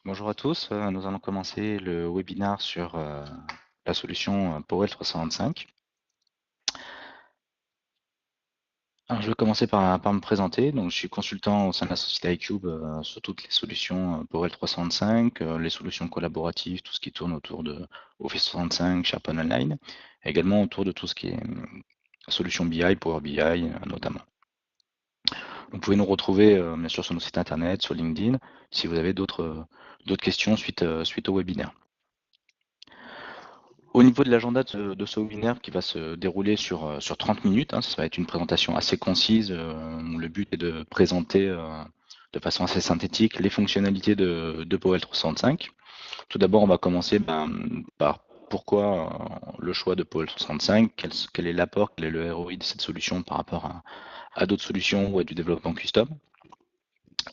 Bonjour à tous, nous allons commencer le webinaire sur la solution Powell 325. Alors, je vais commencer par me présenter. Donc, je suis consultant au sein de la société iCube sur toutes les solutions Powell 365, les solutions collaboratives, tout ce qui tourne autour de Office 365, SharePoint Online, et également autour de tout ce qui est solution BI, Power BI notamment. Vous pouvez nous retrouver bien sûr sur nos sites internet, sur LinkedIn, si vous avez d'autres questions suite au webinaire. Au niveau de l'agenda de ce webinaire qui va se dérouler sur 30 minutes, ça va être une présentation assez concise. Le but est de présenter de façon assez synthétique les fonctionnalités de Powell 365. Tout d'abord, on va commencer par pourquoi le choix de Powell 365, quel est l'apport, quel est le ROI de cette solution par rapport à d'autres solutions ou à du développement custom.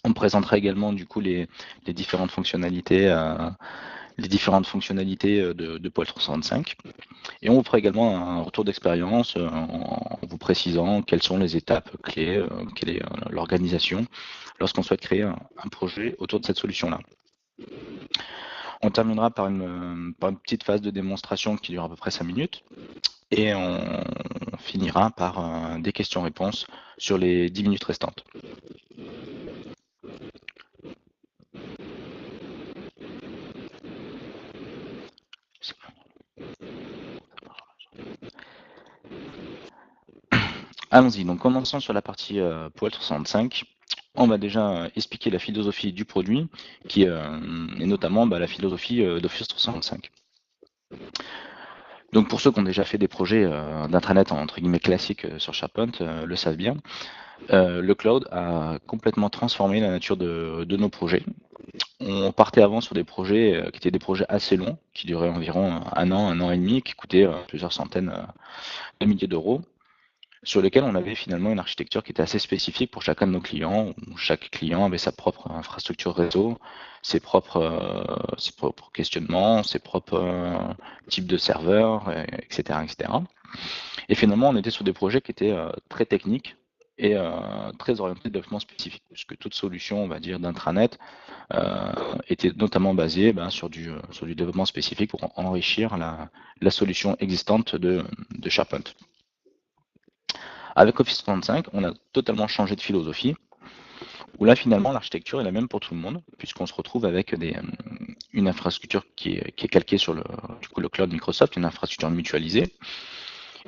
On présentera également du coup les différentes fonctionnalités de Powell 365. Et on vous fera également un retour d'expérience en vous précisant quelles sont les étapes clés, quelle est l'organisation lorsqu'on souhaite créer un projet autour de cette solution-là. On terminera par une petite phase de démonstration qui dure à peu près 5 minutes et on finira par des questions-réponses sur les 10 minutes restantes. Allons-y, donc commençons sur la partie Powell 365. On va déjà expliquer la philosophie du produit, qui est notamment la philosophie d'Office 365. Donc pour ceux qui ont déjà fait des projets d'intranet entre guillemets classiques sur SharePoint, le savent bien, le cloud a complètement transformé la nature de nos projets. On partait avant sur des projets qui étaient des projets assez longs, qui duraient environ un an et demi, qui coûtaient plusieurs centaines de milliers d'euros, sur lesquels on avait finalement une architecture qui était assez spécifique pour chacun de nos clients, où chaque client avait sa propre infrastructure réseau, ses propres questionnements, ses propres types de serveurs, etc., etc. Et finalement, on était sur des projets qui étaient très techniques et très orientés développement spécifique, puisque toute solution, on va dire, d'intranet était notamment basée sur du développement spécifique pour enrichir la solution existante de SharePoint. Avec Office 365, on a totalement changé de philosophie, où là finalement l'architecture est la même pour tout le monde, puisqu'on se retrouve avec une infrastructure qui est calquée sur le cloud Microsoft, une infrastructure mutualisée,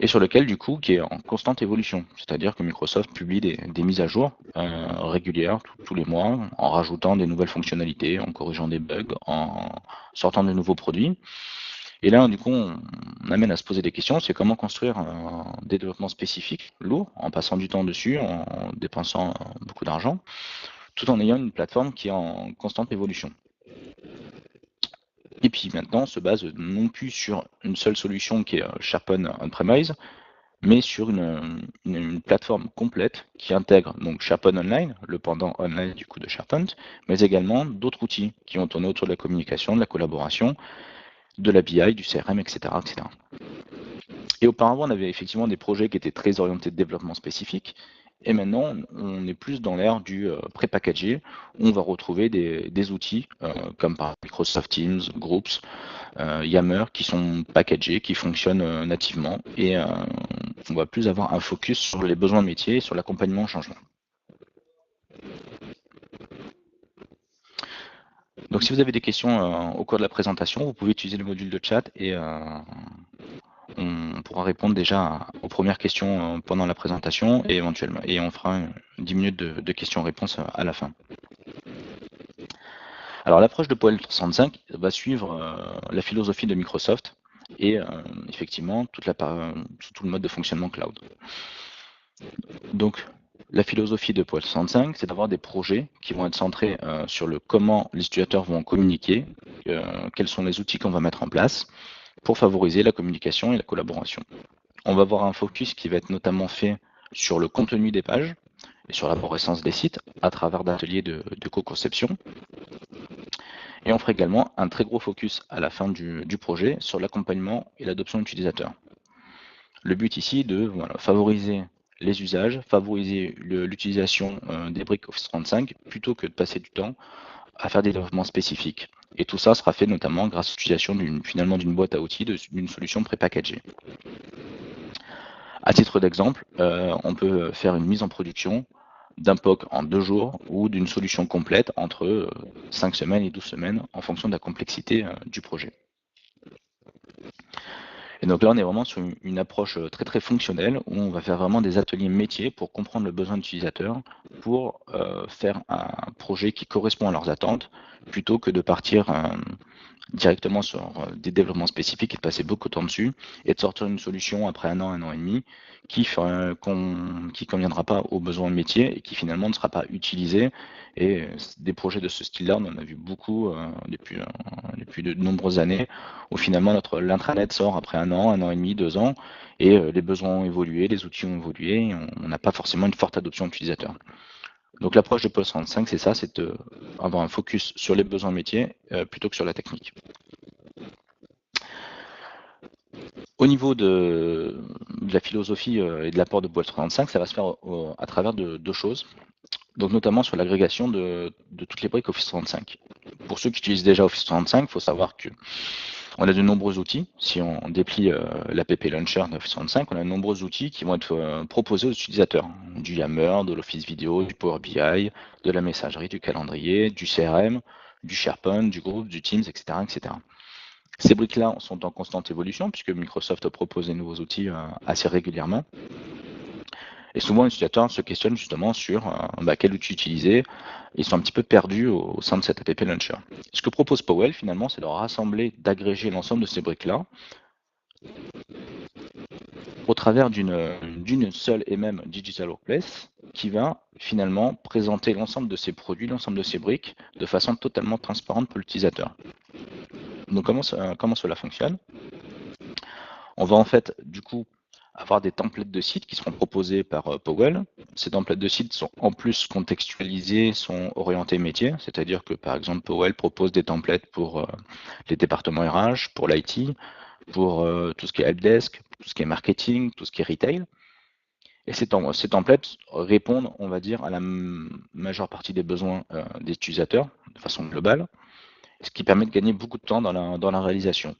et sur lequel du coup qui est en constante évolution. C'est-à-dire que Microsoft publie des mises à jour régulières tous les mois, en rajoutant des nouvelles fonctionnalités, en corrigeant des bugs, en sortant de nouveaux produits. Et là, du coup, on amène à se poser des questions, c'est comment construire des développements spécifiques, lourds, en passant du temps dessus, en dépensant beaucoup d'argent, tout en ayant une plateforme qui est en constante évolution. Et puis maintenant, on se base non plus sur une seule solution qui est SharePoint on-premise, mais sur une plateforme complète qui intègre donc SharePoint Online, le pendant online du coup de SharePoint, mais également d'autres outils qui vont tourner autour de la communication, de la collaboration, de la BI, du CRM, etc., etc. Et auparavant, on avait effectivement des projets qui étaient très orientés de développement spécifique. Et maintenant, on est plus dans l'ère du pré-packagé, où on va retrouver des outils comme par Microsoft Teams, Groups, Yammer, qui sont packagés, qui fonctionnent nativement. Et on va plus avoir un focus sur les besoins métiers et sur l'accompagnement au changement. Donc si vous avez des questions au cours de la présentation, vous pouvez utiliser le module de chat et on pourra répondre déjà aux premières questions pendant la présentation et éventuellement, et on fera 10 minutes de questions-réponses à la fin. Alors l'approche de Powell 365 va suivre la philosophie de Microsoft et effectivement tout le mode de fonctionnement cloud. Donc la philosophie de Powell 365, c'est d'avoir des projets qui vont être centrés sur le comment les utilisateurs vont communiquer, quels sont les outils qu'on va mettre en place pour favoriser la communication et la collaboration. On va avoir un focus qui va être notamment fait sur le contenu des pages et sur l'arborescence des sites à travers d'ateliers de co-conception. Et on fera également un très gros focus à la fin du projet sur l'accompagnement et l'adoption utilisateur. Le but ici est de favoriser les usages, favoriser l'utilisation des briques Office 365 plutôt que de passer du temps à faire des développements spécifiques. Et tout ça sera fait notamment grâce à l'utilisation finalement d'une boîte à outils, d'une solution prépackagée. À titre d'exemple, on peut faire une mise en production d'un POC en 2 jours ou d'une solution complète entre 5 semaines et 12 semaines en fonction de la complexité du projet. Et donc là, on est vraiment sur une approche très très fonctionnelle où on va faire vraiment des ateliers métiers pour comprendre le besoin d'utilisateur, pour faire un projet qui correspond à leurs attentes, plutôt que de partir directement sur des développements spécifiques et de passer beaucoup de temps dessus et de sortir une solution après un an et demi qui conviendra pas aux besoins de métier et qui finalement ne sera pas utilisée. Et des projets de ce style-là, on en a vu beaucoup depuis de nombreuses années, où finalement l'intranet sort après un an et demi, 2 ans, et les besoins ont évolué, les outils ont évolué, et on n'a pas forcément une forte adoption utilisateur. Donc l'approche de Pulse 35, c'est ça, c'est d'avoir un focus sur les besoins métiers plutôt que sur la technique. Au niveau de la philosophie et de l'apport de Pulse 35, ça va se faire à travers de 2 choses. Donc notamment sur l'agrégation de toutes les briques Office 35. Pour ceux qui utilisent déjà Office 35, il faut savoir que on a de nombreux outils. Si on déplie l'app Launcher d'Office 35, on a de nombreux outils qui vont être proposés aux utilisateurs. Du Yammer, de l'Office Vidéo, du Power BI, de la messagerie, du calendrier, du CRM, du SharePoint, du groupe, du Teams, etc. etc. Ces briques-là sont en constante évolution puisque Microsoft propose des nouveaux outils assez régulièrement. Et souvent, les utilisateurs se questionnent justement sur quel outil utiliser. Ils sont un petit peu perdus au sein de cet app launcher. Ce que propose Powell, finalement, c'est de rassembler, d'agréger l'ensemble de ces briques-là au travers d'une seule et même Digital Workplace qui va finalement présenter l'ensemble de ces produits, l'ensemble de ces briques de façon totalement transparente pour l'utilisateur. Donc comment cela fonctionne? On va en fait du coup avoir des templates de sites qui seront proposés par Powell. Ces templates de sites sont en plus contextualisés, sont orientés métier, c'est-à-dire que par exemple Powell propose des templates pour les départements RH, pour l'IT, pour tout ce qui est helpdesk, tout ce qui est marketing, tout ce qui est retail. Et ces templates répondent, on va dire, à la majeure partie des besoins des utilisateurs de façon globale, ce qui permet de gagner beaucoup de temps dans la réalisation.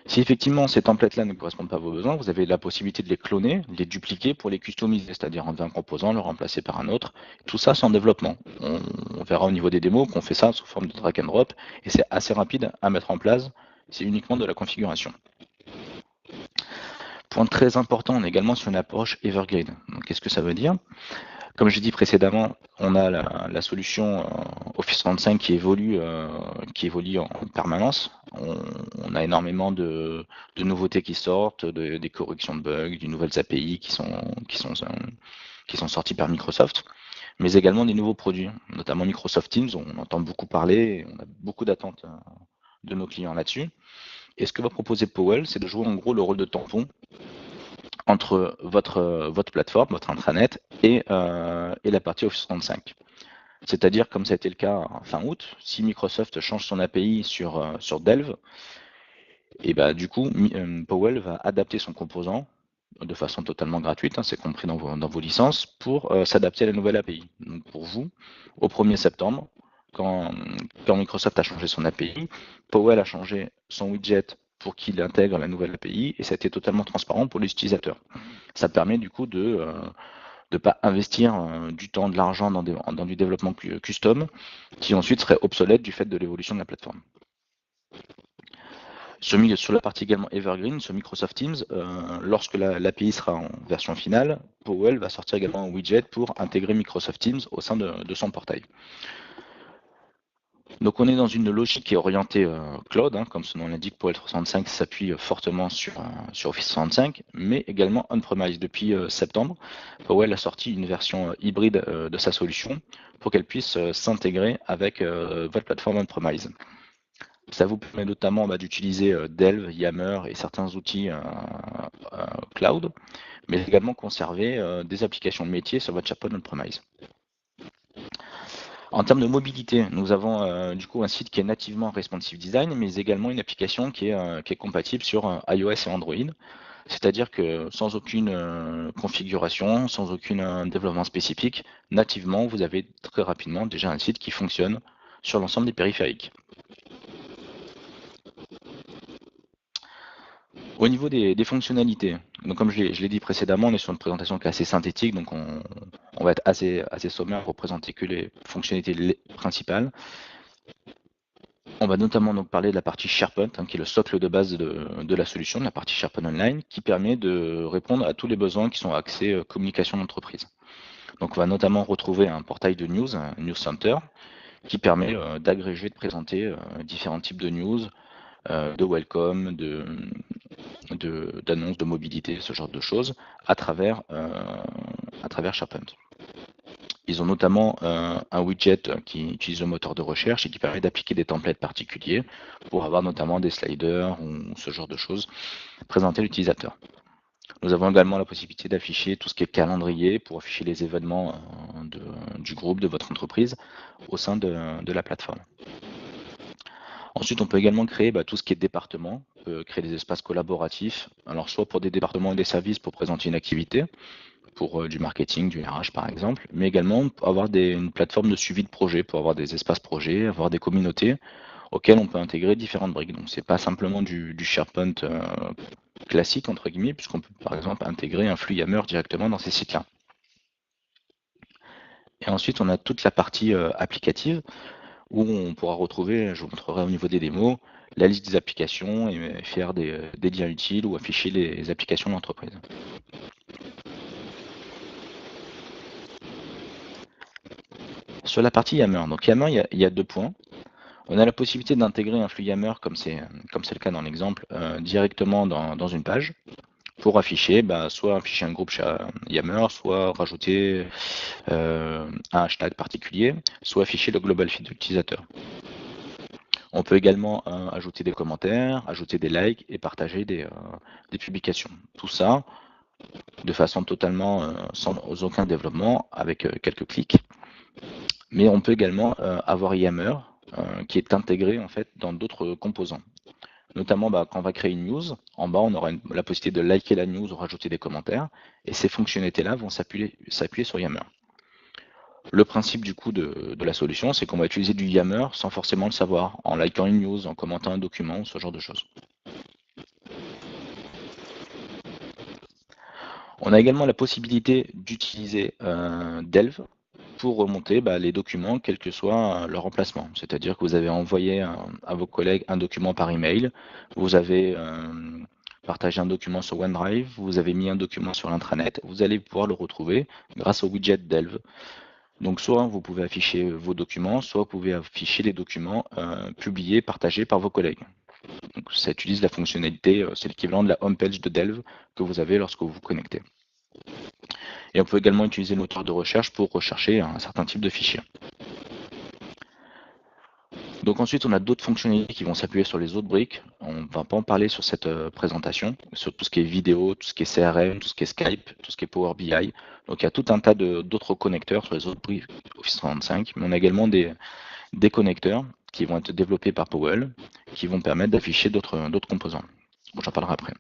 Si effectivement ces templates-là ne correspondent pas à vos besoins, vous avez la possibilité de les cloner, de les dupliquer pour les customiser, c'est-à-dire enlever un composant, le remplacer par un autre. Tout ça, c'est en développement. On verra au niveau des démos qu'on fait ça sous forme de drag and drop, et c'est assez rapide à mettre en place. C'est uniquement de la configuration. Point très important, on est également sur une approche evergreen. Qu'est-ce que ça veut dire? Comme je dit précédemment, on a la solution Office 35 qui évolue en permanence. On a énormément de nouveautés qui sortent, des corrections de bugs, de nouvelles API qui sont sorties par Microsoft, mais également des nouveaux produits, notamment Microsoft Teams. On entend beaucoup parler, on a beaucoup d'attentes de nos clients là-dessus. Et ce que va proposer Powell, c'est de jouer en gros le rôle de tampon entre votre plateforme, votre intranet et la partie Office 35. C'est-à-dire, comme ça a été le cas fin août, si Microsoft change son API sur Delve, et du coup, Powell va adapter son composant de façon totalement gratuite, c'est compris dans vos licences, pour s'adapter à la nouvelle API. Donc pour vous, au 1er septembre, quand Microsoft a changé son API, Powell a changé son widget pour qu'il intègre la nouvelle API, et ça a été totalement transparent pour les utilisateurs. Ça permet du coup de ne pas investir du temps, de l'argent dans du développement custom, qui ensuite serait obsolète du fait de l'évolution de la plateforme. Sur la partie également Evergreen, sur Microsoft Teams, lorsque l'API sera en version finale, Powell va sortir également un widget pour intégrer Microsoft Teams au sein de son portail. Donc on est dans une logique qui est orientée cloud, comme son nom l'indique, Powell 365 s'appuie fortement sur Office 365, mais également on-premise. Depuis septembre, Powell a sorti une version hybride de sa solution pour qu'elle puisse s'intégrer avec votre plateforme on-premise. Ça vous permet notamment d'utiliser Delve, Yammer et certains outils cloud, mais également conserver des applications de métier sur votre SharePoint on-premise. En termes de mobilité, nous avons du coup un site qui est nativement responsive design, mais également une application qui est compatible sur iOS et Android. C'est-à-dire que sans aucune configuration, sans aucun développement spécifique, nativement, vous avez très rapidement déjà un site qui fonctionne sur l'ensemble des périphériques. Au niveau des fonctionnalités, donc comme je l'ai dit précédemment, on est sur une présentation qui est assez synthétique, donc on va être assez sommaire pour présenter que les fonctionnalités principales. On va notamment donc parler de la partie SharePoint, qui est le socle de base de la solution, de la partie SharePoint Online, qui permet de répondre à tous les besoins qui sont axés communication d'entreprise. Donc on va notamment retrouver un portail de news, un News Center, qui permet d'agréger, de présenter différents types de news, de welcome, d'annonces de mobilité, ce genre de choses, à travers SharePoint. Ils ont notamment un widget qui utilise le moteur de recherche et qui permet d'appliquer des templates particuliers pour avoir notamment des sliders ou ce genre de choses présenter à l'utilisateur. Nous avons également la possibilité d'afficher tout ce qui est calendrier pour afficher les événements du groupe, de votre entreprise au sein de la plateforme. Ensuite, on peut également créer tout ce qui est département, on peut créer des espaces collaboratifs, alors soit pour des départements et des services pour présenter une activité, pour du marketing, du RH par exemple, mais également pour avoir une plateforme de suivi de projet, pour avoir des espaces projets, avoir des communautés auxquelles on peut intégrer différentes briques. Donc c'est pas simplement du SharePoint classique entre guillemets, puisqu'on peut par exemple intégrer un flux Yammer directement dans ces sites-là. Et ensuite on a toute la partie applicative, où on pourra retrouver, je vous montrerai au niveau des démos, la liste des applications et faire des liens utiles ou afficher les applications de l'entreprise. Sur la partie Yammer, donc Yammer, il y a 2 points. On a la possibilité d'intégrer un flux Yammer, comme c'est le cas dans l'exemple, directement dans une page, pour afficher, soit afficher un groupe Yammer, soit rajouter un hashtag particulier, soit afficher le global feed de l'utilisateur. On peut également ajouter des commentaires, ajouter des likes et partager des publications. Tout ça de façon totalement sans aucun développement, avec quelques clics. Mais on peut également avoir Yammer qui est intégré en fait dans d'autres composants. Notamment quand on va créer une news, en bas on aura la possibilité de liker la news ou rajouter des commentaires, et ces fonctionnalités-là vont s'appuyer sur Yammer. Le principe du coup de la solution, c'est qu'on va utiliser du Yammer sans forcément le savoir, en likant une news, en commentant un document, ce genre de choses. On a également la possibilité d'utiliser Delve pour remonter les documents, quel que soit leur emplacement. C'est-à-dire que vous avez envoyé à vos collègues un document par email, vous avez partagé un document sur OneDrive, vous avez mis un document sur l'intranet, vous allez pouvoir le retrouver grâce au widget Delve. Donc soit vous pouvez afficher vos documents, soit vous pouvez afficher les documents publiés, partagés par vos collègues. Donc ça utilise la fonctionnalité, c'est l'équivalent de la homepage de Delve que vous avez lorsque vous vous connectez. Et on peut également utiliser le moteur de recherche pour rechercher un certain type de fichier. Donc ensuite, on a d'autres fonctionnalités qui vont s'appuyer sur les autres briques. On ne va pas en parler sur cette présentation, sur tout ce qui est vidéo, tout ce qui est CRM, tout ce qui est Skype, tout ce qui est Power BI. Donc il y a tout un tas d'autres connecteurs sur les autres briques Office 365, mais on a également des connecteurs qui vont être développés par Powell, qui vont permettre d'afficher d'autres composants. Bon, j'en parlerai après.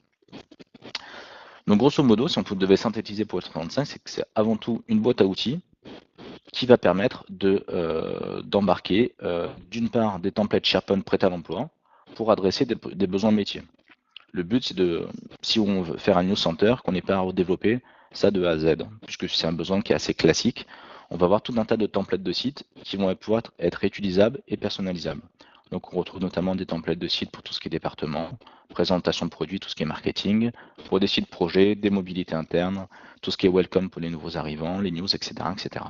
Donc grosso modo, si on devait synthétiser pour Office 365, c'est que c'est avant tout une boîte à outils qui va permettre d'embarquer d'une part des templates SharePoint prêts à l'emploi pour adresser des besoins métiers. Le but, c'est si on veut faire un News Center, qu'on n'ait pas à redévelopper ça de A à Z, puisque c'est un besoin qui est assez classique. On va avoir tout un tas de templates de sites qui vont pouvoir être réutilisables et personnalisables. Donc on retrouve notamment des templates de sites pour tout ce qui est département, présentation de produits, tout ce qui est marketing, pour des sites projets, des mobilités internes, tout ce qui est welcome pour les nouveaux arrivants, les news, etc. etc.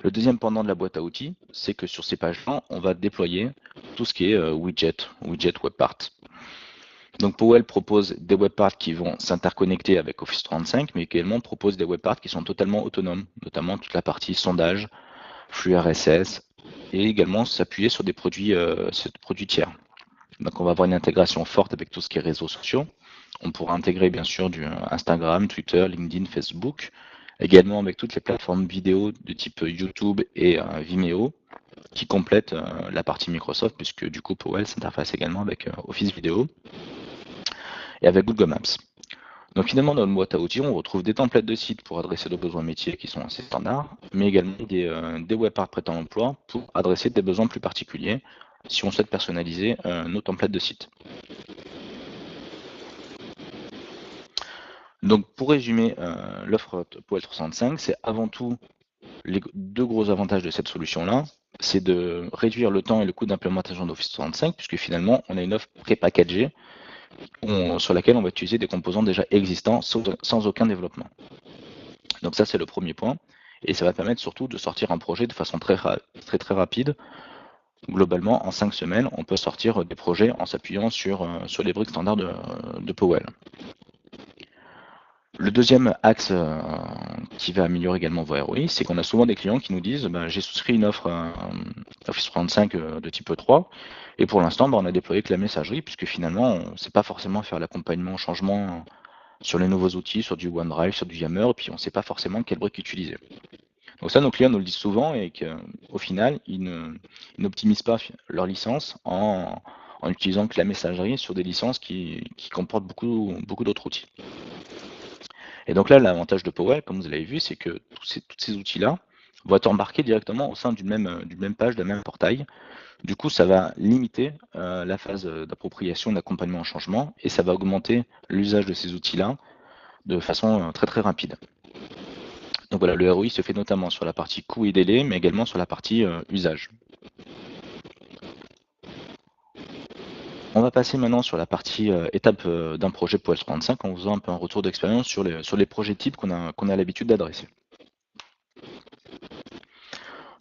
Le deuxième pendant de la boîte à outils, c'est que sur ces pages-là, on va déployer tout ce qui est widget WebPart. Donc Powell propose des WebParts qui vont s'interconnecter avec Office 365, mais également propose des WebParts qui sont totalement autonomes, notamment toute la partie sondage, flux RSS, et également s'appuyer sur des produits tiers. Donc on va avoir une intégration forte avec tout ce qui est réseaux sociaux. On pourra intégrer bien sûr du Instagram, Twitter, LinkedIn, Facebook, également avec toutes les plateformes vidéo de type YouTube et Vimeo qui complètent la partie Microsoft, puisque du coup Powell s'interface également avec Office Vidéo. et avec Google Maps. Donc finalement, dans notre boîte à outils, on retrouve des templates de sites pour adresser nos besoins métiers qui sont assez standards, mais également des webparts prêts à l'emploi pour adresser des besoins plus particuliers si on souhaite personnaliser nos templates de sites. Donc pour résumer, l'offre POEL 365, c'est avant tout les deux gros avantages de cette solution-là, c'est de réduire le temps et le coût d'implémentation d'Office 365, puisque finalement, on a une offre pré-packagée sur laquelle on va utiliser des composants déjà existants sans aucun développement. Donc ça, c'est le premier point. Et ça va permettre surtout de sortir un projet de façon très rapide. Globalement, en 5 semaines, on peut sortir des projets en s'appuyant sur les briques standards de Powell. Le deuxième axe qui va améliorer également vos ROI, c'est qu'on a souvent des clients qui nous disent j'ai souscrit une offre Office 365 de type E3 et pour l'instant on a déployé que la messagerie puisque finalement on ne sait pas forcément faire l'accompagnement au changement sur les nouveaux outils, sur du OneDrive, sur du Yammer et puis on ne sait pas forcément quelle brique utiliser. Donc ça nos clients nous le disent souvent et qu'au final ils n'optimisent pas leur licence en utilisant que la messagerie sur des licences qui comportent beaucoup d'autres outils. Et donc là, l'avantage de Powell, comme vous l'avez vu, c'est que tous ces outils-là vont être embarqués directement au sein d'une même page, d'un même portail. Du coup, ça va limiter la phase d'appropriation, d'accompagnement au changement, et ça va augmenter l'usage de ces outils-là de façon très rapide. Donc voilà, le ROI se fait notamment sur la partie coût et délai, mais également sur la partie usage. On va passer maintenant sur la partie étape d'un projet POEL 35 en faisant un peu un retour d'expérience sur les projets types qu'on a l'habitude d'adresser.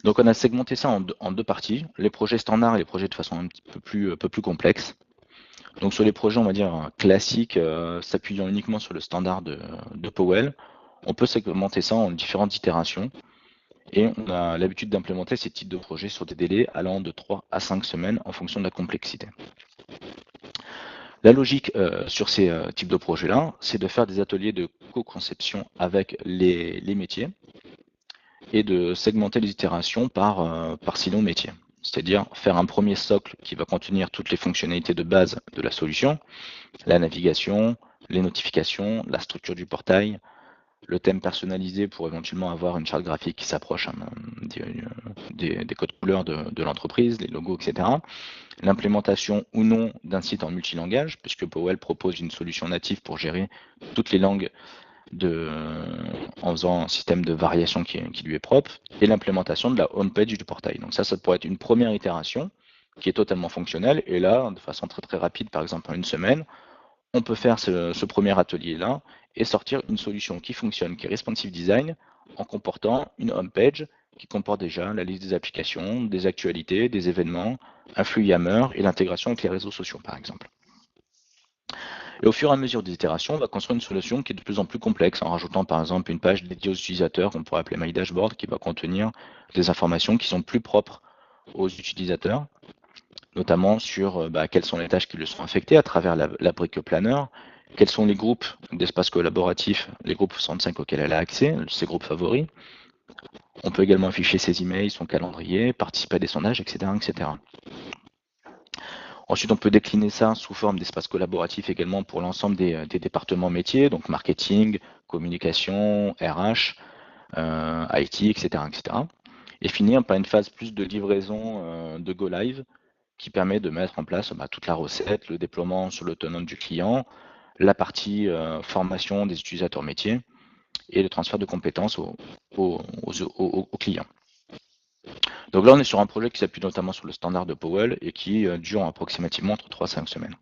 Donc on a segmenté ça en deux parties, les projets standards et les projets de façon un petit peu plus complexe. Donc sur les projets, on va dire classiques, s'appuyant uniquement sur le standard de Powell, on peut segmenter ça en différentes itérations. Et on a l'habitude d'implémenter ces types de projets sur des délais allant de 3 à 5 semaines en fonction de la complexité. La logique sur ces types de projets-là, c'est de faire des ateliers de co-conception avec les métiers et de segmenter les itérations par silo métier. C'est-à-dire faire un premier socle qui va contenir toutes les fonctionnalités de base de la solution, la navigation, les notifications, la structure du portail, le thème personnalisé pour éventuellement avoir une charte graphique qui s'approche des codes couleurs de l'entreprise, les logos, etc. L'implémentation ou non d'un site en multilangage, puisque Powell propose une solution native pour gérer toutes les langues en faisant un système de variation qui lui est propre, et l'implémentation de la homepage du portail. Donc ça pourrait être une première itération qui est totalement fonctionnelle, et là, de façon très rapide, par exemple en une semaine, on peut faire ce premier atelier-là et sortir une solution qui fonctionne, qui est responsive design, en comportant une homepage qui comporte déjà la liste des applications, des actualités, des événements, un flux Yammer et l'intégration avec les réseaux sociaux, par exemple. Et au fur et à mesure des itérations, on va construire une solution qui est de plus en plus complexe, en rajoutant par exemple une page dédiée aux utilisateurs qu'on pourrait appeler My Dashboard, qui va contenir des informations qui sont plus propres aux utilisateurs, notamment sur quelles sont les tâches qui lui sont affectées à travers la brique planner, quels sont les groupes d'espace collaboratifs, les groupes 65 auxquels elle a accès, ses groupes favoris. On peut également afficher ses emails, son calendrier, participer à des sondages, etc. etc. Ensuite, on peut décliner ça sous forme d'espace collaboratif également pour l'ensemble des départements métiers, donc marketing, communication, RH, IT, etc., etc. Et finir par une phase plus de livraison de Go Live qui permet de mettre en place toute la recette, le déploiement sur l'autonome du client, la partie formation des utilisateurs métiers et le transfert de compétences aux clients. Donc là, on est sur un projet qui s'appuie notamment sur le standard de Powell et qui dure approximativement entre 3 à 5 semaines.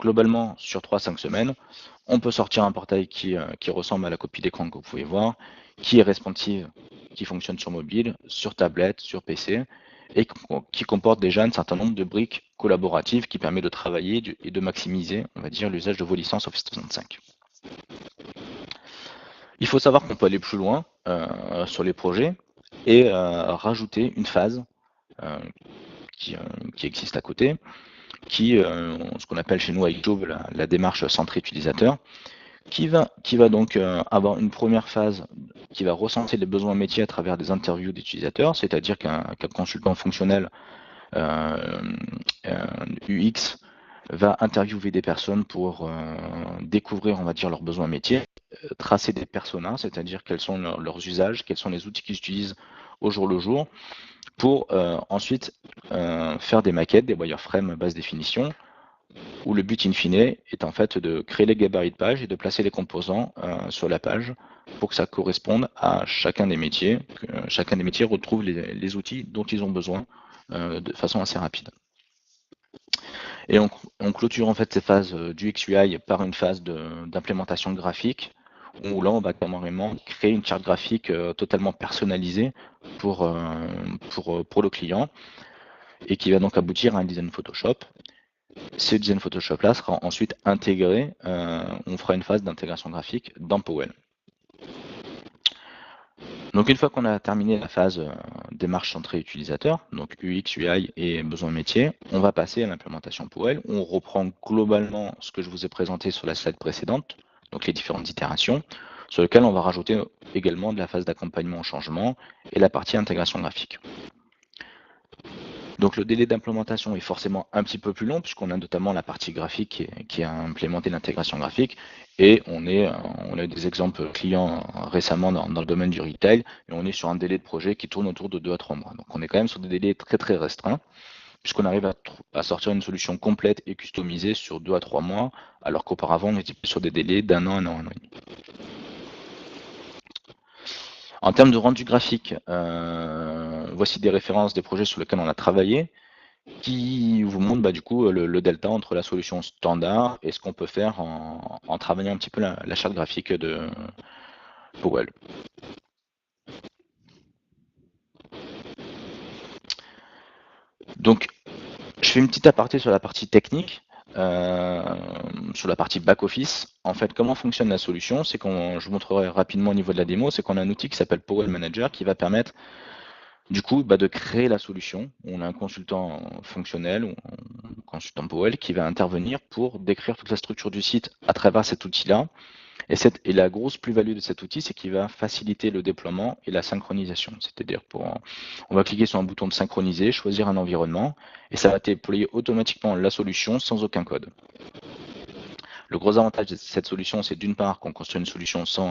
Globalement, sur 3 à 5 semaines, on peut sortir un portail qui ressemble à la copie d'écran que vous pouvez voir, qui est responsive, qui fonctionne sur mobile, sur tablette, sur PC, et qui comporte déjà un certain nombre de briques collaboratives qui permet de travailler et de maximiser, on va dire, l'usage de vos licences Office 365. Il faut savoir qu'on peut aller plus loin sur les projets et rajouter une phase qui existe à côté, ce qu'on appelle chez nous avec Job la démarche centrée utilisateur, qui va donc avoir une première phase qui va recenser les besoins métiers à travers des interviews d'utilisateurs, c'est-à-dire qu'un consultant fonctionnel UX va interviewer des personnes pour découvrir, on va dire, leurs besoins métiers, tracer des personas, c'est-à-dire quels sont leurs usages, quels sont les outils qu'ils utilisent au jour le jour, pour ensuite faire des maquettes, des wireframes basse définition, où le but in fine est en fait de créer les gabarits de page et de placer les composants sur la page pour que ça corresponde à chacun des métiers, que chacun des métiers retrouve les outils dont ils ont besoin de façon assez rapide. Et on clôture en fait ces phases du XUI par une phase d'implémentation graphique, où là on va carrément créer une charte graphique totalement personnalisée pour le client, et qui va donc aboutir à un design Photoshop. Ce design Photoshop là sera ensuite intégré, on fera une phase d'intégration graphique dans Powell. Donc une fois qu'on a terminé la phase démarche centrée utilisateur, donc UX, UI et besoin métier, on va passer à l'implémentation Powell. On reprend globalement ce que je vous ai présenté sur la slide précédente, donc les différentes itérations, sur lesquelles on va rajouter également de la phase d'accompagnement au changement et la partie intégration graphique. Donc le délai d'implémentation est forcément un petit peu plus long, puisqu'on a notamment la partie graphique qui a implémenté l'intégration graphique, et on a des exemples clients récemment dans le domaine du retail, et on est sur un délai de projet qui tourne autour de 2 à 3 mois. Donc on est quand même sur des délais très très restreints, puisqu'on arrive à sortir une solution complète et customisée sur 2 à 3 mois, alors qu'auparavant on était sur des délais d'1 an, 1 an, 1 an et demi. En termes de rendu graphique, voici des références des projets sur lesquels on a travaillé, qui vous montre du coup le delta entre la solution standard et ce qu'on peut faire en travaillant un petit peu la charte graphique de Powell. Donc je fais une petite aparté sur la partie technique, sur la partie back-office. En fait, comment fonctionne la solution, c'est je vous montrerai rapidement au niveau de la démo, c'est qu'on a un outil qui s'appelle Powell Manager qui va permettre du coup de créer la solution. On a un consultant fonctionnel ou un consultant Powell qui va intervenir pour décrire toute la structure du site à travers cet outil-là. Et la grosse plus-value de cet outil, c'est qu'il va faciliter le déploiement et la synchronisation. C'est-à-dire, on va cliquer sur un bouton de synchroniser, choisir un environnement, et ça va déployer automatiquement la solution sans aucun code. Le gros avantage de cette solution, c'est d'une part qu'on construit une solution sous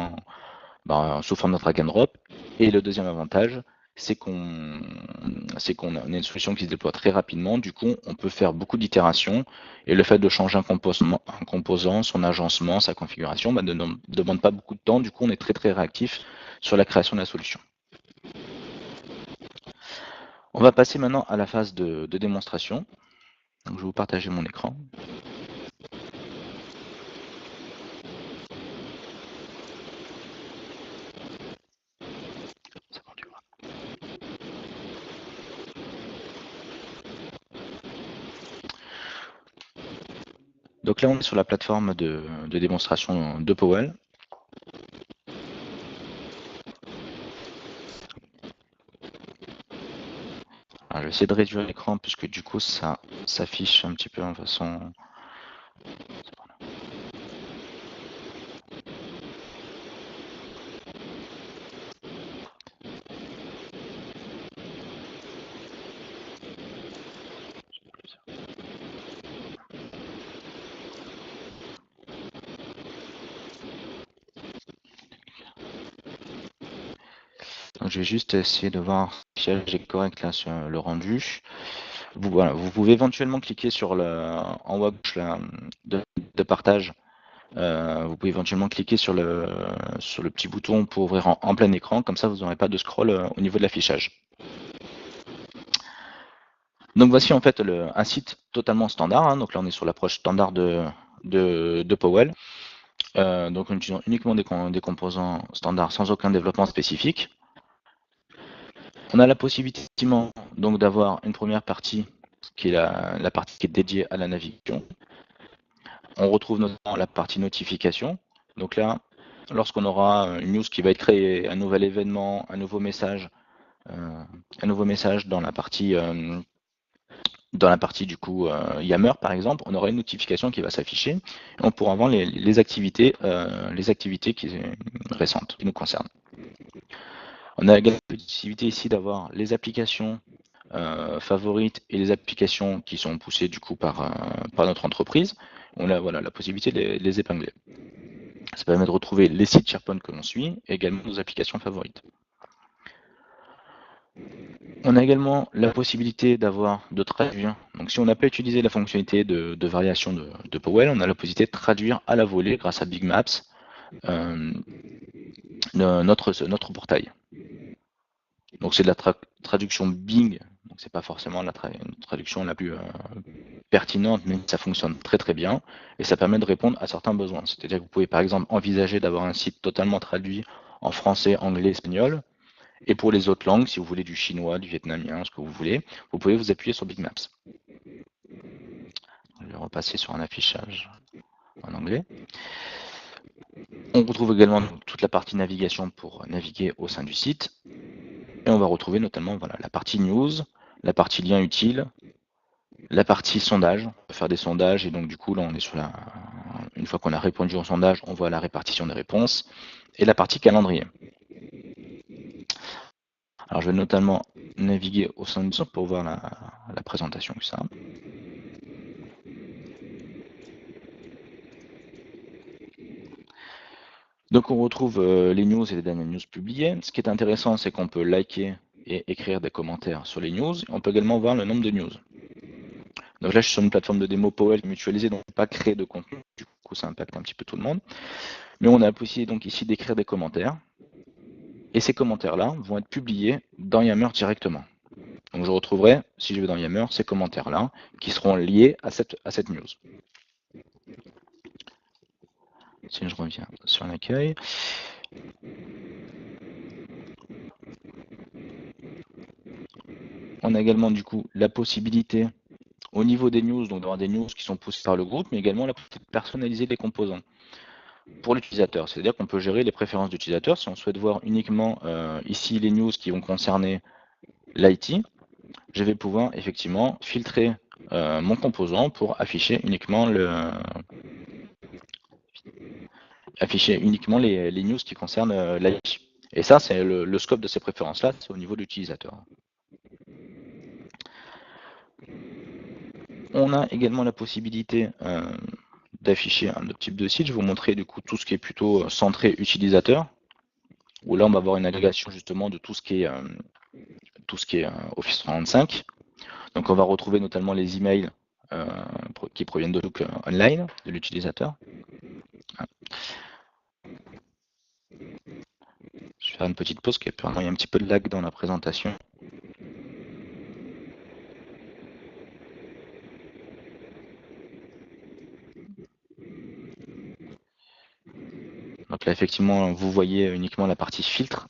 forme de drag and drop, et le deuxième avantage, c'est qu'on a une solution qui se déploie très rapidement. Du coup, on peut faire beaucoup d'itérations, et le fait de changer un composant, son agencement, sa configuration, ne demande pas beaucoup de temps. Du coup, on est très très réactif sur la création de la solution. On va passer maintenant à la phase de démonstration. Donc, je vais vous partager mon écran. Donc là, on est sur la plateforme de démonstration de Powell. Alors, je vais essayer de réduire l'écran puisque du coup, ça s'affiche un petit peu en façon... Donc, je vais juste essayer de voir si j'ai correct là sur le rendu. Vous pouvez éventuellement cliquer sur en haut à gauche de partage. Vous pouvez éventuellement cliquer sur le petit bouton pour ouvrir en plein écran, comme ça vous n'aurez pas de scroll au niveau de l'affichage. Donc voici en fait un site totalement standard, donc là on est sur l'approche standard de Powell. Donc en utilisant uniquement des composants standards sans aucun développement spécifique. On a la possibilité donc d'avoir une première partie qui est la partie qui est dédiée à la navigation. On retrouve notamment la partie notification. Donc là, lorsqu'on aura une news qui va être créée, un nouvel événement, un nouveau message dans la partie du coup Yammer par exemple, on aura une notification qui va s'afficher. On pourra voir les activités récentes qui nous concernent. On a également la possibilité ici d'avoir les applications favorites et les applications qui sont poussées du coup par notre entreprise, on a voilà, la possibilité de les épingler. Ça permet de retrouver les sites SharePoint que l'on suit et également nos applications favorites. On a également la possibilité de traduire. Donc si on n'a pas utilisé la fonctionnalité de variation de Powell, on a la possibilité de traduire à la volée grâce à Big Maps notre portail. Donc c'est de la traduction Bing, donc c'est pas forcément la traduction la plus pertinente, mais ça fonctionne très très bien et ça permet de répondre à certains besoins. C'est-à-dire que vous pouvez par exemple envisager d'avoir un site totalement traduit en français, anglais, espagnol. Et pour les autres langues, si vous voulez du chinois, du vietnamien, ce que vous voulez, vous pouvez vous appuyer sur Big Maps. Je vais repasser sur un affichage en anglais. On retrouve également toute la partie navigation pour naviguer au sein du site. Et on va retrouver notamment voilà, la partie news, la partie lien utile, la partie sondage. On peut faire des sondages et donc du coup là on est sur une fois qu'on a répondu au sondage, on voit la répartition des réponses et la partie calendrier. Alors je vais notamment naviguer au sein du site pour voir la présentation que ça a. Donc on retrouve les news et les dernières news publiées. Ce qui est intéressant, c'est qu'on peut liker et écrire des commentaires sur les news. On peut également voir le nombre de news. Donc là, je suis sur une plateforme de démo Powell mutualisée, donc pas créer de contenu. Du coup, ça impacte un petit peu tout le monde. Mais on a la possibilité donc ici d'écrire des commentaires. Et ces commentaires-là vont être publiés dans Yammer directement. Donc je retrouverai, si je vais dans Yammer, ces commentaires-là qui seront liés à cette news. Si je reviens sur l'accueil. On a également du coup la possibilité au niveau des news, donc d'avoir des news qui sont poussées par le groupe, mais également la possibilité de personnaliser les composants pour l'utilisateur. C'est-à-dire qu'on peut gérer les préférences d'utilisateur. Si on souhaite voir uniquement ici les news qui vont concerner l'IT, je vais pouvoir effectivement filtrer mon composant pour afficher uniquement les news qui concernent l'IT. Et ça, c'est le scope de ces préférences-là, c'est au niveau de l'utilisateur. On a également la possibilité d'afficher un autre type de site. Je vais vous montrer du coup tout ce qui est plutôt centré utilisateur, où là on va avoir une agrégation justement de tout ce qui est Office 365. Donc on va retrouver notamment les emails qui proviennent de Outlook Online de l'utilisateur. Je vais faire une petite pause, parce qu'il y a un petit peu de lag dans la présentation. Donc là, effectivement, vous voyez uniquement la partie filtre,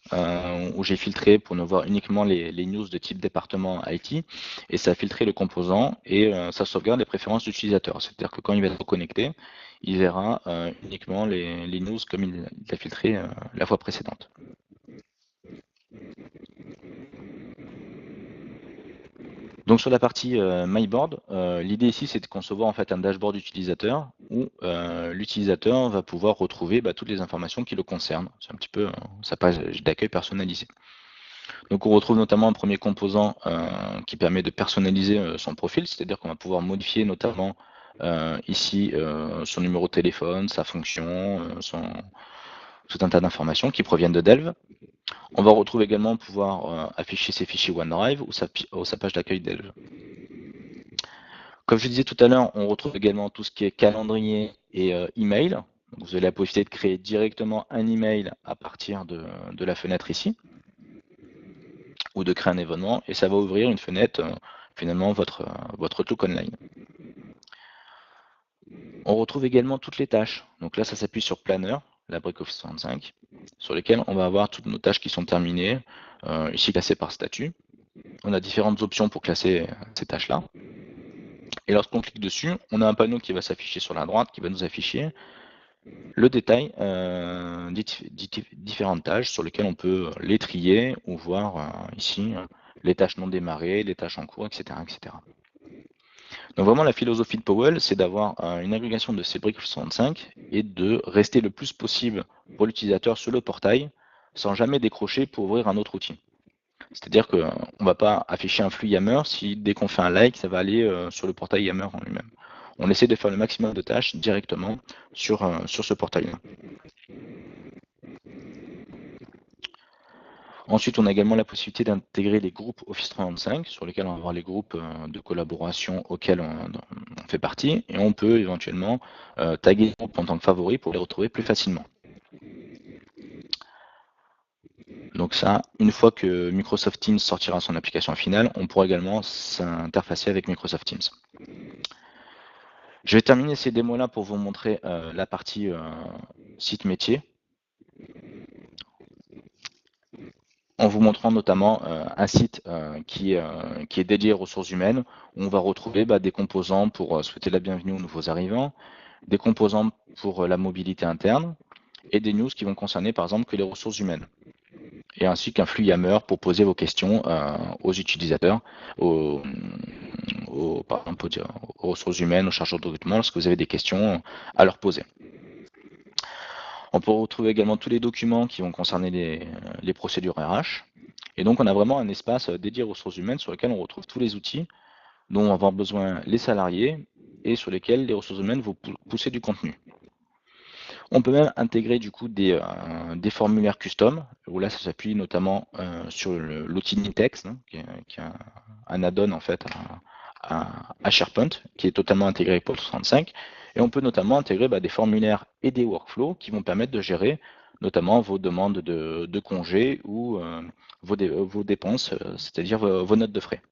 où j'ai filtré pour ne voir uniquement les news de type département IT, et ça a filtré le composant, et ça sauvegarde les préférences d'utilisateur. C'est-à-dire que quand il va être connecté, il verra uniquement les news comme il l'a filtré la fois précédente. Donc sur la partie MyBoard, l'idée ici c'est de concevoir en fait un dashboard utilisateur où l'utilisateur va pouvoir retrouver toutes les informations qui le concernent. C'est un petit peu sa page d'accueil personnalisée. Donc on retrouve notamment un premier composant qui permet de personnaliser son profil, c'est-à-dire qu'on va pouvoir modifier notamment ici son numéro de téléphone, sa fonction, tout un tas d'informations qui proviennent de Delve. On va retrouver également pouvoir afficher ses fichiers OneDrive ou sa page d'accueil Delve. Comme je disais tout à l'heure, on retrouve également tout ce qui est calendrier et email. Donc vous avez la possibilité de créer directement un email à partir de la fenêtre ici, ou de créer un événement, et ça va ouvrir une fenêtre, finalement, votre Outlook Online. On retrouve également toutes les tâches. Donc là, ça s'appuie sur Planner, la brique Office 365, sur lesquelles on va avoir toutes nos tâches qui sont terminées, ici classées par statut. On a différentes options pour classer ces tâches-là. Et lorsqu'on clique dessus, on a un panneau qui va s'afficher sur la droite, qui va nous afficher le détail des différentes tâches sur lesquelles on peut les trier ou voir ici les tâches non démarrées, les tâches en cours, etc., etc. Donc vraiment la philosophie de Powell, c'est d'avoir une agrégation de ces briques 65 et de rester le plus possible pour l'utilisateur sur le portail sans jamais décrocher pour ouvrir un autre outil. C'est-à-dire qu'on ne va pas afficher un flux Yammer si dès qu'on fait un like, ça va aller sur le portail Yammer en lui-même. On essaie de faire le maximum de tâches directement sur ce portail-là. Ensuite, on a également la possibilité d'intégrer les groupes Office 365 sur lesquels on va avoir les groupes de collaboration auxquels on fait partie, et on peut éventuellement taguer les groupes en tant que favoris pour les retrouver plus facilement. Donc ça, une fois que Microsoft Teams sortira son application finale, on pourra également s'interfacer avec Microsoft Teams. Je vais terminer ces démos-là pour vous montrer la partie site métier, en vous montrant notamment un site qui est dédié aux ressources humaines, où on va retrouver des composants pour souhaiter la bienvenue aux nouveaux arrivants, des composants pour la mobilité interne, et des news qui vont concerner par exemple que les ressources humaines. Et ainsi qu'un flux Yammer pour poser vos questions aux utilisateurs, par exemple aux ressources humaines, aux chargeurs de recrutement, lorsque vous avez des questions à leur poser. On peut retrouver également tous les documents qui vont concerner les procédures RH. Et donc, on a vraiment un espace dédié aux ressources humaines sur lequel on retrouve tous les outils dont vont avoir besoin les salariés et sur lesquels les ressources humaines vont pousser du contenu. On peut même intégrer du coup des formulaires custom, où là ça s'appuie notamment sur l'outil Nintex, hein, qui est un add-on en fait à SharePoint, qui est totalement intégré pour 365. Et on peut notamment intégrer des formulaires et des workflows qui vont permettre de gérer notamment vos demandes de congés ou vos dépenses, c'est-à-dire vos notes de frais.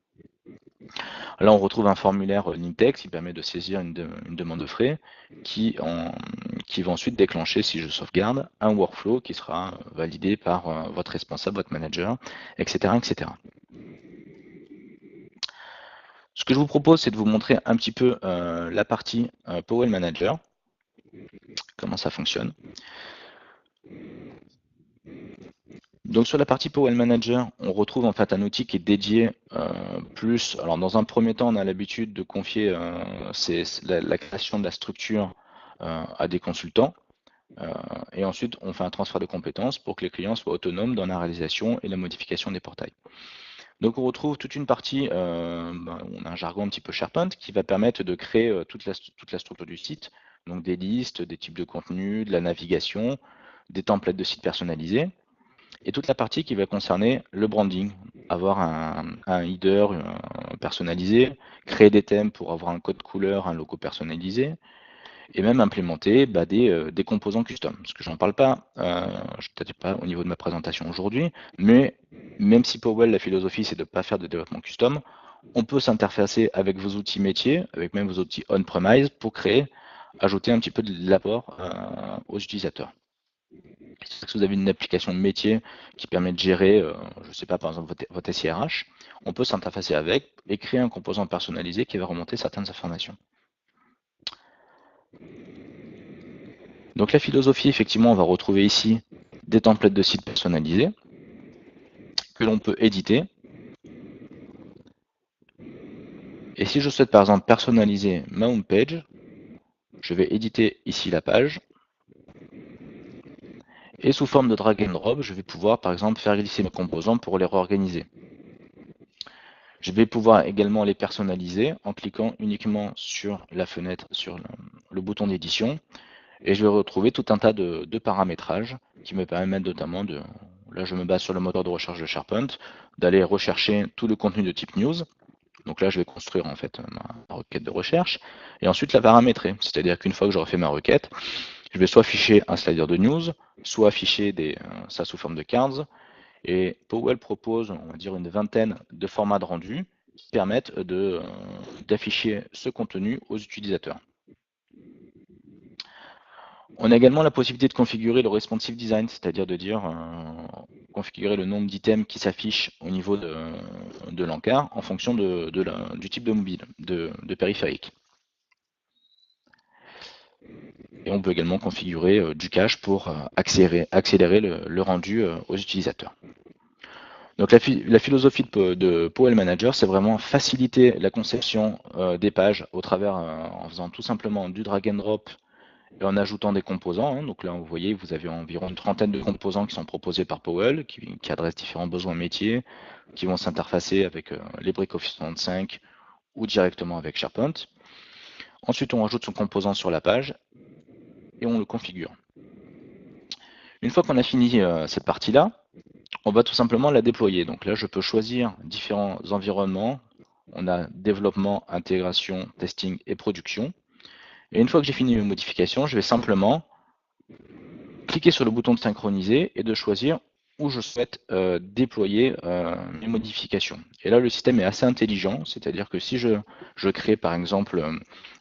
Là, on retrouve un formulaire Nintex qui permet de saisir une demande de frais qui va ensuite déclencher, si je sauvegarde, un workflow qui sera validé par votre responsable, votre manager, etc., etc. Ce que je vous propose, c'est de vous montrer un petit peu la partie Powell Manager, comment ça fonctionne. Donc sur la partie Powell Manager, on retrouve en fait un outil qui est dédié plus. Alors dans un premier temps, on a l'habitude de confier la création de la structure à des consultants. Et ensuite, on fait un transfert de compétences pour que les clients soient autonomes dans la réalisation et la modification des portails. Donc on retrouve toute une partie, on a un jargon un petit peu SharePoint qui va permettre de créer toute la structure du site, donc des listes, des types de contenus, de la navigation, des templates de sites personnalisés, et toute la partie qui va concerner le branding, avoir un header personnalisé, créer des thèmes pour avoir un code couleur, un logo personnalisé, et même implémenter des composants custom. Parce que j'en parle pas, peut-être pas au niveau de ma présentation aujourd'hui, mais même si Powell, la philosophie, c'est de ne pas faire de développement custom, on peut s'interfacer avec vos outils métiers, avec même vos outils on-premise pour ajouter un petit peu de l'apport aux utilisateurs. Si vous avez une application de métier qui permet de gérer, je ne sais pas, par exemple, votre SIRH, on peut s'interfacer avec et créer un composant personnalisé qui va remonter certaines informations. Donc la philosophie, effectivement, on va retrouver ici des templates de sites personnalisés que l'on peut éditer. Et si je souhaite par exemple personnaliser ma homepage, je vais éditer ici la page. Et sous forme de drag and drop, je vais pouvoir par exemple faire glisser mes composants pour les réorganiser. Je vais pouvoir également les personnaliser en cliquant uniquement sur la fenêtre, sur le bouton d'édition. Et je vais retrouver tout un tas de paramétrages qui me permettent notamment de, là je me base sur le moteur de recherche de SharePoint, d'aller rechercher tout le contenu de type news. Donc là je vais construire en fait ma requête de recherche et ensuite la paramétrer. C'est-à-dire qu'une fois que j'aurai fait ma requête, je vais soit afficher un slider de news, soit afficher ça sous forme de cards. Et Powell propose, on va dire, une vingtaine de formats de rendu qui permettent d'afficher ce contenu aux utilisateurs. On a également la possibilité de configurer le responsive design, c'est-à-dire de dire configurer le nombre d'items qui s'affichent au niveau de l'encart en fonction du type de mobile, de périphérique. Et on peut également configurer du cache pour accélérer le rendu aux utilisateurs. Donc la philosophie de Powell Manager, c'est vraiment faciliter la conception des pages en faisant tout simplement du drag and drop et en ajoutant des composants. Hein. Donc là, vous voyez, vous avez environ une trentaine de composants qui sont proposés par Powell, qui adressent différents besoins métiers, qui vont s'interfacer avec les briques Office 365 ou directement avec SharePoint. Ensuite, on rajoute son composant sur la page et on le configure. Une fois qu'on a fini cette partie-là, on va tout simplement la déployer. Donc là, je peux choisir différents environnements. On a développement, intégration, testing et production. Et une fois que j'ai fini mes modifications, je vais simplement cliquer sur le bouton de synchroniser et de choisir où je souhaite déployer mes modifications. Et là, le système est assez intelligent, c'est-à-dire que si je crée par exemple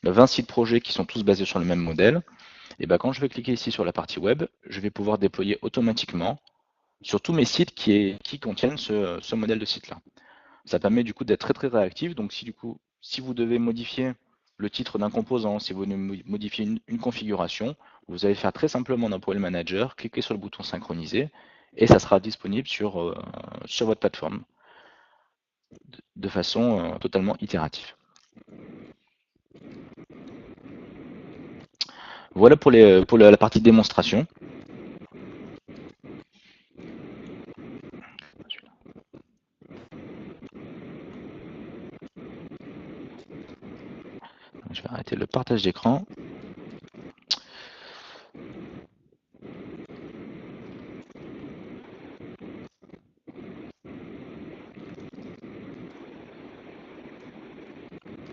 20 sites projets qui sont tous basés sur le même modèle, et ben quand je vais cliquer ici sur la partie web, je vais pouvoir déployer automatiquement sur tous mes sites qui contiennent ce modèle de site-là. Ça permet du coup d'être très très réactif. Donc si vous devez modifier le titre d'un composant, si vous devez modifier une configuration, vous allez faire très simplement dans Powell Manager, cliquez sur le bouton synchroniser et ça sera disponible sur votre plateforme de façon totalement itérative. Voilà pour la partie démonstration. Je vais arrêter le partage d'écran.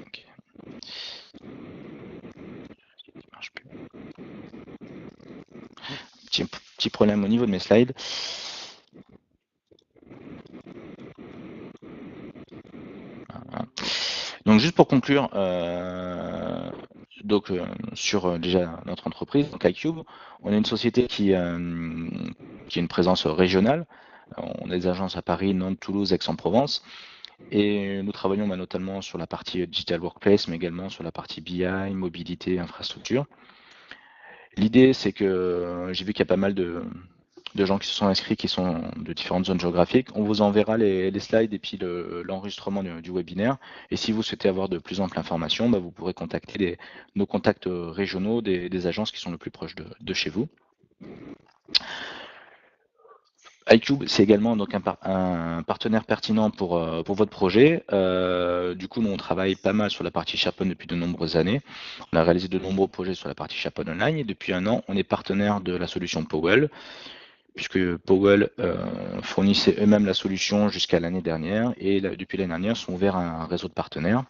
Okay. Petit problème au niveau de mes slides. Voilà. Donc juste pour conclure, sur déjà notre entreprise, donc iCube, on est une société qui a une présence régionale. On a des agences à Paris, Nantes, Toulouse, Aix-en-Provence. Et nous travaillons notamment sur la partie Digital Workplace, mais également sur la partie BI, mobilité, infrastructure. L'idée, c'est que j'ai vu qu'il y a pas mal de gens qui se sont inscrits, qui sont de différentes zones géographiques. On vous enverra les slides et puis l'enregistrement du webinaire. Et si vous souhaitez avoir de plus amples informations, vous pourrez contacter nos contacts régionaux des agences qui sont le plus proches de chez vous. iCube, c'est également donc un partenaire pertinent pour votre projet. Du coup, nous, on travaille pas mal sur la partie SharePoint depuis de nombreuses années. On a réalisé de nombreux projets sur la partie SharePoint Online et depuis un an, on est partenaire de la solution Powell, puisque Powell fournissait eux-mêmes la solution jusqu'à l'année dernière et depuis l'année dernière, sont ouverts à un réseau de partenaires.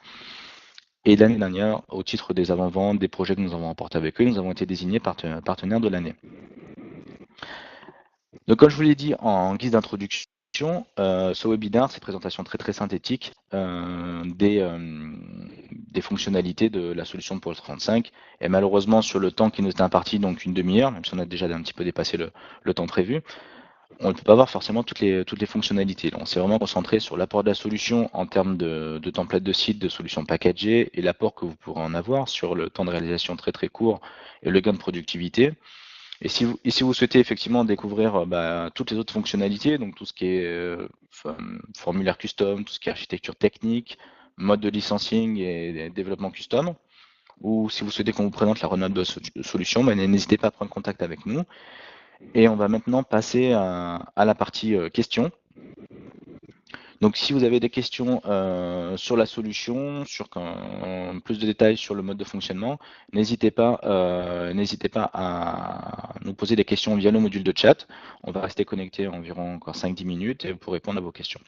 Et l'année dernière, au titre des avant-ventes, des projets que nous avons apportés avec eux, nous avons été désignés partenaires de l'année. Donc, comme je vous l'ai dit en guise d'introduction, ce webinaire, c'est une présentation très très synthétique des fonctionnalités de la solution de Powell 35. Et malheureusement, sur le temps qui nous est imparti, donc une demi-heure, même si on a déjà un petit peu dépassé le temps prévu, on ne peut pas voir forcément toutes les fonctionnalités. On s'est vraiment concentré sur l'apport de la solution en termes de template de site, de solutions packagées et l'apport que vous pourrez en avoir sur le temps de réalisation très très court et le gain de productivité. Et si vous souhaitez effectivement découvrir toutes les autres fonctionnalités, donc tout ce qui est formulaire custom, tout ce qui est architecture technique, mode de licensing et développement custom, ou si vous souhaitez qu'on vous présente la roadmap de solution, n'hésitez pas à prendre contact avec nous. Et on va maintenant passer à la partie questions. Donc si vous avez des questions sur la solution, sur plus de détails sur le mode de fonctionnement, n'hésitez pas à nous poser des questions via le module de chat. On va rester connecté environ encore 5-10 minutes et pour répondre à vos questions.